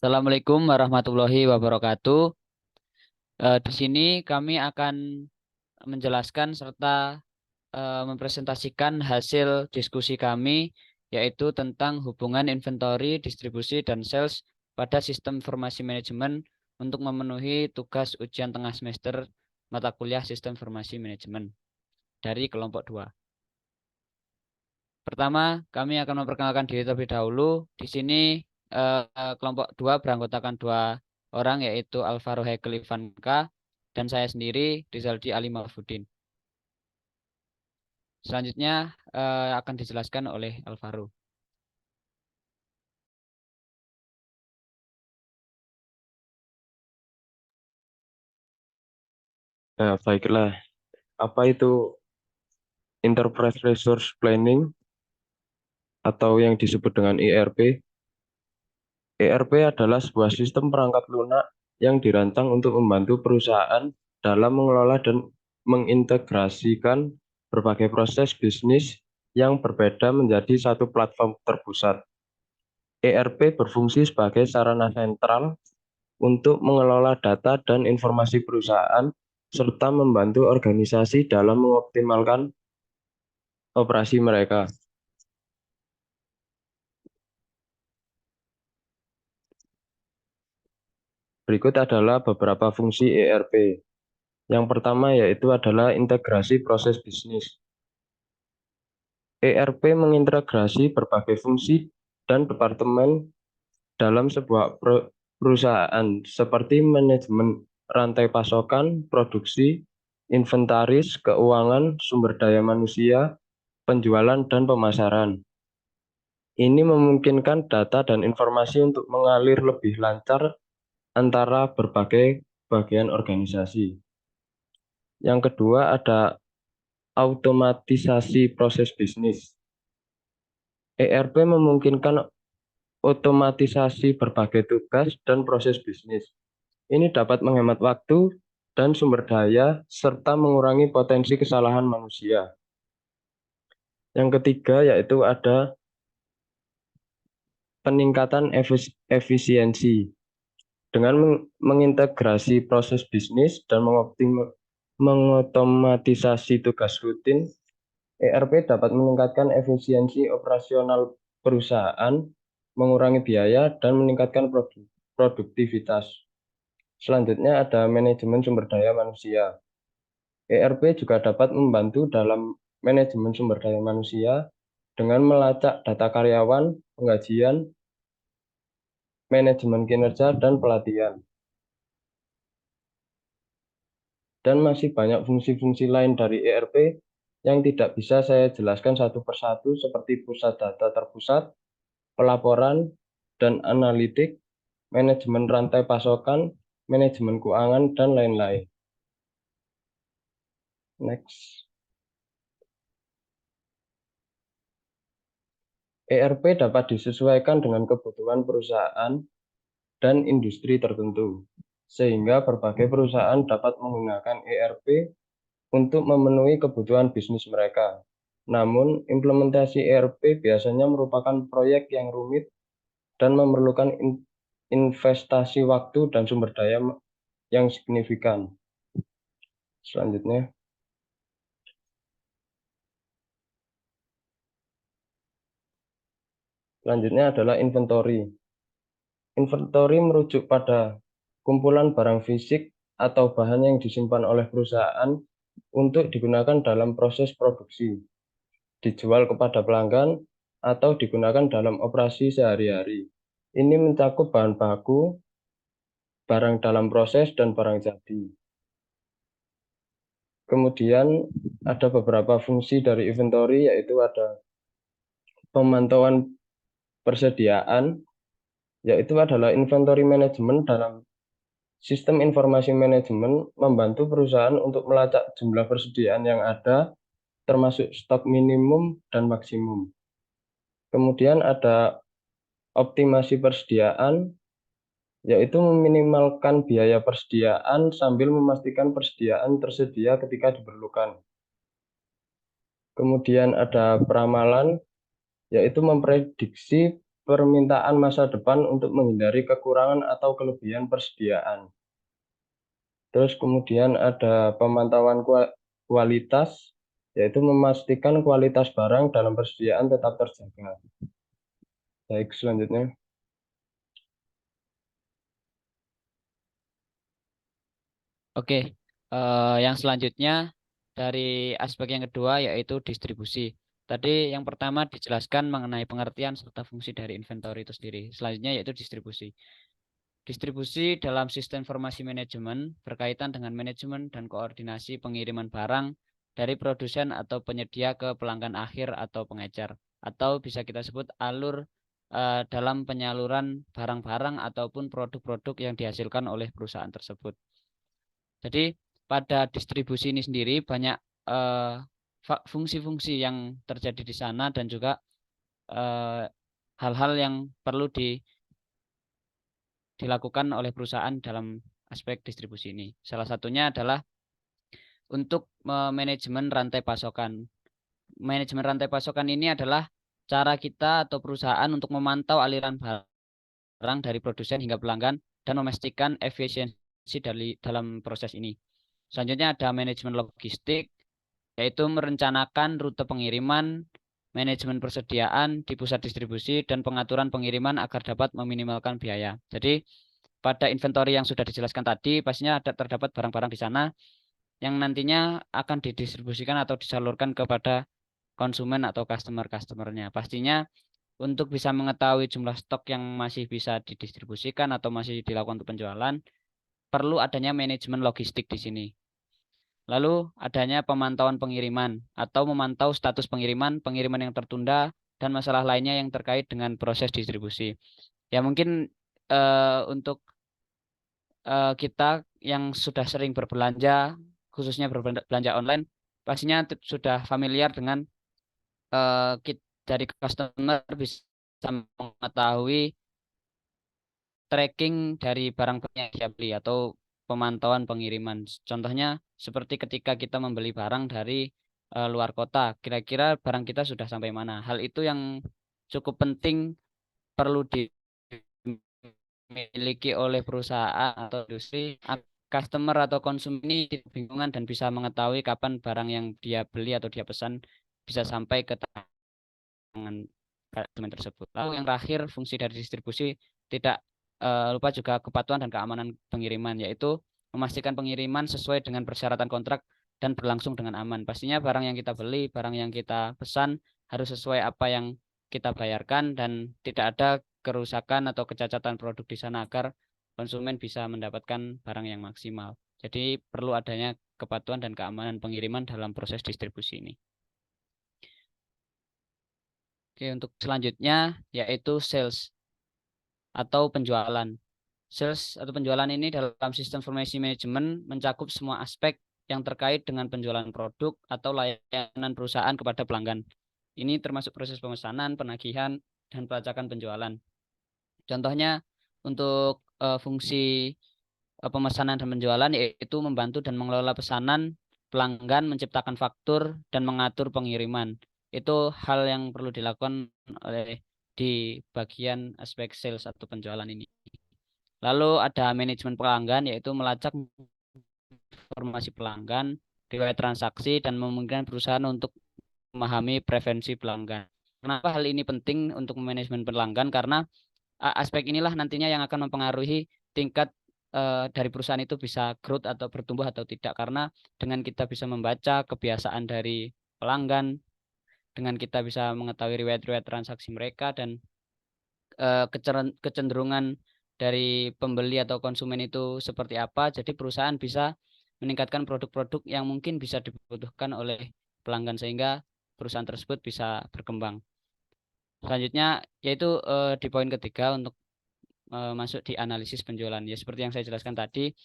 Assalamualaikum warahmatullahi wabarakatuh. Di sini kami akan menjelaskan serta mempresentasikan hasil diskusi kami, yaitu tentang hubungan inventory, distribusi, dan sales pada sistem informasi manajemen untuk memenuhi tugas ujian tengah semester mata kuliah sistem informasi manajemen dari kelompok 2. Pertama, kami akan memperkenalkan diri terlebih dahulu. Di sini kelompok 2 beranggotakan 2 orang, yaitu Alvaro Hekel Ivanka dan saya sendiri, Rizaldi Ali Mahfudin. Selanjutnya akan dijelaskan oleh Alvaro. Nah, baiklah. Apa itu Enterprise Resource Planning atau yang disebut dengan ERP? ERP adalah sebuah sistem perangkat lunak yang dirancang untuk membantu perusahaan dalam mengelola dan mengintegrasikan berbagai proses bisnis yang berbeda menjadi satu platform terpusat. ERP berfungsi sebagai sarana sentral untuk mengelola data dan informasi perusahaan serta membantu organisasi dalam mengoptimalkan operasi mereka. Berikut adalah beberapa fungsi ERP. Yang pertama yaitu adalah integrasi proses bisnis. ERP mengintegrasi berbagai fungsi dan departemen dalam sebuah perusahaan seperti manajemen rantai pasokan, produksi, inventaris, keuangan, sumber daya manusia, penjualan, dan pemasaran. Ini memungkinkan data dan informasi untuk mengalir lebih lancar antara berbagai bagian organisasi. Yang kedua ada automatisasi proses bisnis. ERP memungkinkan otomatisasi berbagai tugas dan proses bisnis. Ini dapat menghemat waktu dan sumber daya serta mengurangi potensi kesalahan manusia. Yang ketiga yaitu ada peningkatan efisiensi. Dengan mengintegrasi proses bisnis dan mengotomatisasi tugas rutin, ERP dapat meningkatkan efisiensi operasional perusahaan, mengurangi biaya, dan meningkatkan produktivitas. Selanjutnya ada manajemen sumber daya manusia. ERP juga dapat membantu dalam manajemen sumber daya manusia dengan melacak data karyawan, penggajian, manajemen kinerja, dan pelatihan. Dan masih banyak fungsi-fungsi lain dari ERP yang tidak bisa saya jelaskan satu persatu seperti pusat data terpusat, pelaporan dan analitik, manajemen rantai pasokan, manajemen keuangan, dan lain-lain. Next. ERP dapat disesuaikan dengan kebutuhan perusahaan dan industri tertentu, sehingga berbagai perusahaan dapat menggunakan ERP untuk memenuhi kebutuhan bisnis mereka. Namun, implementasi ERP biasanya merupakan proyek yang rumit dan memerlukan investasi waktu dan sumber daya yang signifikan. Selanjutnya. Selanjutnya adalah inventory. Inventory merujuk pada kumpulan barang fisik atau bahan yang disimpan oleh perusahaan untuk digunakan dalam proses produksi, dijual kepada pelanggan, atau digunakan dalam operasi sehari-hari. Ini mencakup bahan baku, barang dalam proses, dan barang jadi. Kemudian ada beberapa fungsi dari inventory, yaitu ada pemantauan persediaan, yaitu adalah inventory management dalam sistem informasi manajemen membantu perusahaan untuk melacak jumlah persediaan yang ada, termasuk stok minimum dan maksimum. Kemudian ada optimasi persediaan, yaitu meminimalkan biaya persediaan sambil memastikan persediaan tersedia ketika diperlukan. Kemudian ada peramalan, yaitu memprediksi permintaan masa depan untuk menghindari kekurangan atau kelebihan persediaan. Terus kemudian ada pemantauan kualitas, yaitu memastikan kualitas barang dalam persediaan tetap terjaga. Baik, selanjutnya. Oke, yang selanjutnya dari aspek yang kedua yaitu distribusi. Tadi yang pertama dijelaskan mengenai pengertian serta fungsi dari inventory itu sendiri. Selanjutnya yaitu distribusi. Distribusi dalam sistem informasi manajemen berkaitan dengan manajemen dan koordinasi pengiriman barang dari produsen atau penyedia ke pelanggan akhir atau pengecer. Atau bisa kita sebut alur dalam penyaluran barang-barang ataupun produk-produk yang dihasilkan oleh perusahaan tersebut. Jadi pada distribusi ini sendiri banyak fungsi-fungsi yang terjadi di sana dan juga hal-hal yang perlu dilakukan oleh perusahaan dalam aspek distribusi ini. Salah satunya adalah untuk manajemen rantai pasokan. Manajemen rantai pasokan ini adalah cara kita atau perusahaan untuk memantau aliran barang dari produsen hingga pelanggan dan memastikan efisiensi dalam proses ini. Selanjutnya ada manajemen logistik, yaitu merencanakan rute pengiriman, manajemen persediaan di pusat distribusi, dan pengaturan pengiriman agar dapat meminimalkan biaya. Jadi pada inventory yang sudah dijelaskan tadi, pastinya terdapat barang-barang di sana yang nantinya akan didistribusikan atau disalurkan kepada konsumen atau customer-customernya. Pastinya untuk bisa mengetahui jumlah stok yang masih bisa didistribusikan atau masih dilakukan untuk penjualan, perlu adanya manajemen logistik di sini. Lalu adanya pemantauan pengiriman atau memantau status pengiriman, pengiriman yang tertunda, dan masalah lainnya yang terkait dengan proses distribusi. Ya mungkin untuk kita yang sudah sering berbelanja, khususnya berbelanja online, pastinya sudah familiar dengan dari customer bisa mengetahui tracking dari barang-barang yang dia beli atau pemantauan pengiriman. Contohnya seperti ketika kita membeli barang dari luar kota, kira-kira barang kita sudah sampai mana. Hal itu yang cukup penting perlu dimiliki oleh perusahaan atau industri. Customer atau konsumen ini tidak bingungan dan bisa mengetahui kapan barang yang dia beli atau dia pesan bisa sampai ke tangan konsumen tersebut. Lalu yang terakhir, fungsi dari distribusi tidak lupa juga kepatuhan dan keamanan pengiriman, yaitu memastikan pengiriman sesuai dengan persyaratan kontrak dan berlangsung dengan aman. Pastinya barang yang kita beli, barang yang kita pesan harus sesuai apa yang kita bayarkan dan tidak ada kerusakan atau kecacatan produk di sana agar konsumen bisa mendapatkan barang yang maksimal. Jadi perlu adanya kepatuhan dan keamanan pengiriman dalam proses distribusi ini. Oke, untuk selanjutnya yaitu sales atau penjualan. Sales atau penjualan ini dalam sistem informasi manajemen mencakup semua aspek yang terkait dengan penjualan produk atau layanan perusahaan kepada pelanggan. Ini termasuk proses pemesanan, penagihan, dan pelacakan penjualan. Contohnya untuk fungsi pemesanan dan penjualan yaitu membantu dan mengelola pesanan pelanggan, menciptakan faktur, dan mengatur pengiriman. Itu hal yang perlu dilakukan oleh di bagian aspek sales atau penjualan ini. Lalu ada manajemen pelanggan yaitu melacak informasi pelanggan, riwayat transaksi, dan memungkinkan perusahaan untuk memahami preferensi pelanggan. Kenapa hal ini penting untuk manajemen pelanggan? Karena aspek inilah nantinya yang akan mempengaruhi tingkat dari perusahaan itu bisa growth atau bertumbuh atau tidak. Karena dengan kita bisa membaca kebiasaan dari pelanggan, dengan kita bisa mengetahui riwayat-riwayat transaksi mereka dan kecenderungan dari pembeli atau konsumen itu seperti apa, jadi perusahaan bisa meningkatkan produk-produk yang mungkin bisa dibutuhkan oleh pelanggan sehingga perusahaan tersebut bisa berkembang. Selanjutnya yaitu di poin ketiga untuk masuk di analisis penjualan. Ya seperti yang saya jelaskan tadi,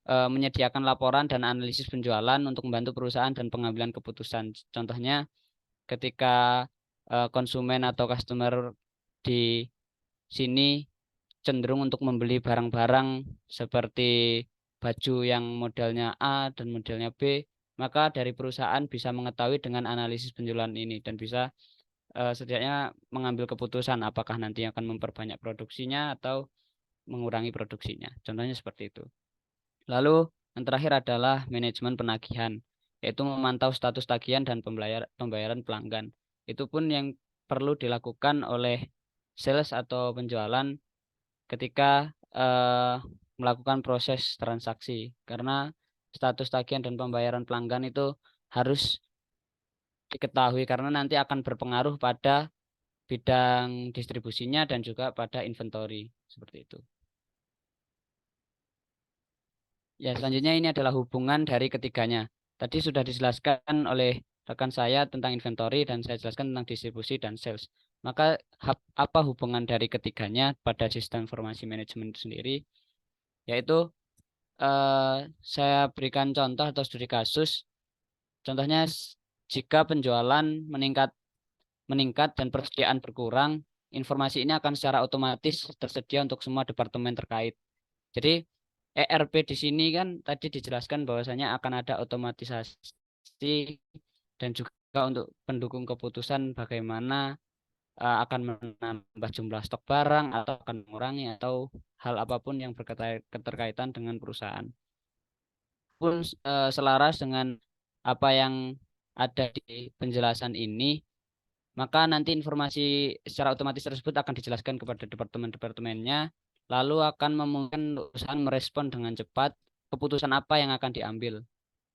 menyediakan laporan dan analisis penjualan untuk membantu perusahaan dan pengambilan keputusan. Contohnya ketika konsumen atau customer di sini cenderung untuk membeli barang-barang seperti baju yang modelnya A dan modelnya B, maka dari perusahaan bisa mengetahui dengan analisis penjualan ini dan bisa setidaknya mengambil keputusan apakah nanti akan memperbanyak produksinya atau mengurangi produksinya. Contohnya seperti itu. Lalu yang terakhir adalah manajemen penagihan, yaitu memantau status tagihan dan pembayaran pelanggan. Itu pun yang perlu dilakukan oleh sales atau penjualan ketika melakukan proses transaksi, karena status tagihan dan pembayaran pelanggan itu harus diketahui karena nanti akan berpengaruh pada bidang distribusinya dan juga pada inventory seperti itu. Ya, selanjutnya ini adalah hubungan dari ketiganya. Tadi sudah dijelaskan oleh rekan saya tentang inventory dan saya jelaskan tentang distribusi dan sales. Maka apa hubungan dari ketiganya pada sistem informasi manajemen itu sendiri? Yaitu saya berikan contoh atau studi kasus. Contohnya jika penjualan meningkat dan persediaan berkurang, informasi ini akan secara otomatis tersedia untuk semua departemen terkait. Jadi ERP di sini kan tadi dijelaskan bahwasanya akan ada otomatisasi dan juga untuk pendukung keputusan bagaimana akan menambah jumlah stok barang atau akan mengurangi atau hal apapun yang berketerkaitan dengan perusahaan. Pun selaras dengan apa yang ada di penjelasan ini, maka nanti informasi secara otomatis tersebut akan dijelaskan kepada departemen-departemennya, lalu akan memungkinkan perusahaan merespon dengan cepat keputusan apa yang akan diambil.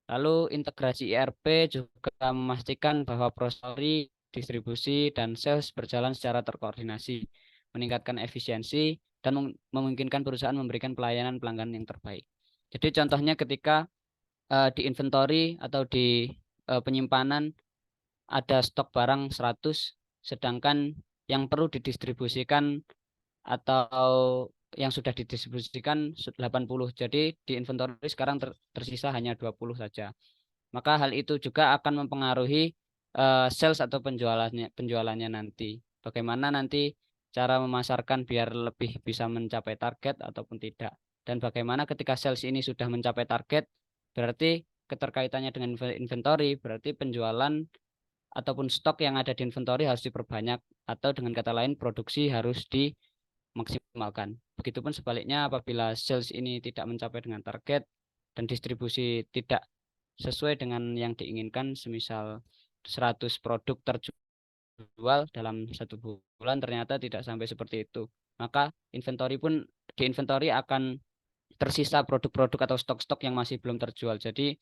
Lalu integrasi ERP juga memastikan bahwa proses distribusi dan sales berjalan secara terkoordinasi, meningkatkan efisiensi dan memungkinkan perusahaan memberikan pelayanan pelanggan yang terbaik. Jadi contohnya ketika di inventory atau di penyimpanan ada stok barang 100, sedangkan yang perlu didistribusikan atau yang sudah didistribusikan 80. Jadi di inventory sekarang tersisa hanya 20 saja. Maka hal itu juga akan mempengaruhi sales atau penjualannya nanti. Bagaimana nanti cara memasarkan biar lebih bisa mencapai target ataupun tidak. Dan bagaimana ketika sales ini sudah mencapai target, berarti keterkaitannya dengan inventory, berarti penjualan ataupun stok yang ada di inventory harus diperbanyak, atau dengan kata lain produksi harus dimaksimalkan. Begitupun sebaliknya apabila sales ini tidak mencapai dengan target dan distribusi tidak sesuai dengan yang diinginkan, semisal 100 produk terjual dalam 1 bulan ternyata tidak sampai seperti itu, maka di inventory akan tersisa produk-produk atau stok-stok yang masih belum terjual. Jadi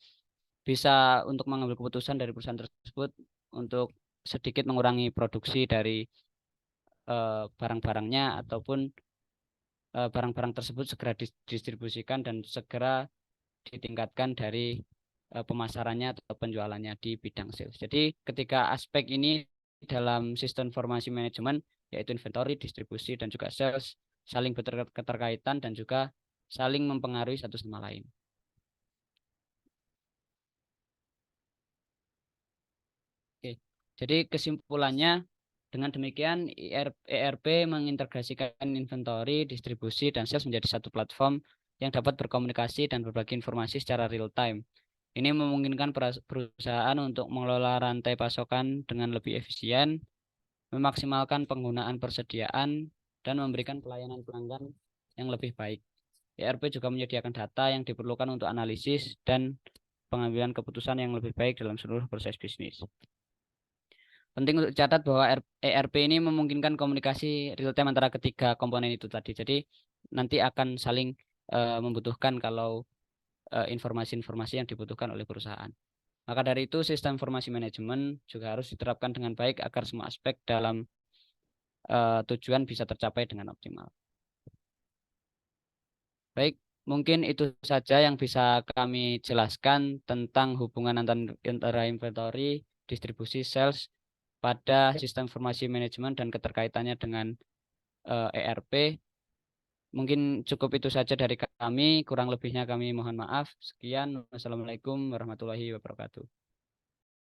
bisa untuk mengambil keputusan dari perusahaan tersebut untuk sedikit mengurangi produksi dari barang-barangnya ataupun barang-barang tersebut segera didistribusikan dan segera ditingkatkan dari pemasarannya atau penjualannya di bidang sales. Jadi ketika aspek ini dalam sistem informasi manajemen, yaitu inventory, distribusi, dan juga sales, saling keterkaitan dan juga saling mempengaruhi satu sama lain. Oke. Jadi kesimpulannya, dengan demikian ERP mengintegrasikan inventory, distribusi, dan sales menjadi satu platform yang dapat berkomunikasi dan berbagi informasi secara real time. Ini memungkinkan perusahaan untuk mengelola rantai pasokan dengan lebih efisien, memaksimalkan penggunaan persediaan, dan memberikan pelayanan pelanggan yang lebih baik. ERP juga menyediakan data yang diperlukan untuk analisis dan pengambilan keputusan yang lebih baik dalam seluruh proses bisnis. Penting untuk dicatat bahwa ERP ini memungkinkan komunikasi real time antara ketiga komponen itu tadi. Jadi nanti akan saling membutuhkan kalau informasi-informasi yang dibutuhkan oleh perusahaan. Maka dari itu sistem informasi manajemen juga harus diterapkan dengan baik agar semua aspek dalam tujuan bisa tercapai dengan optimal. Baik, mungkin itu saja yang bisa kami jelaskan tentang hubungan antara inventory, distribusi, sales pada sistem informasi manajemen dan keterkaitannya dengan ERP. Mungkin cukup itu saja dari kami, kurang lebihnya kami mohon maaf. Sekian, wassalamualaikum warahmatullahi wabarakatuh.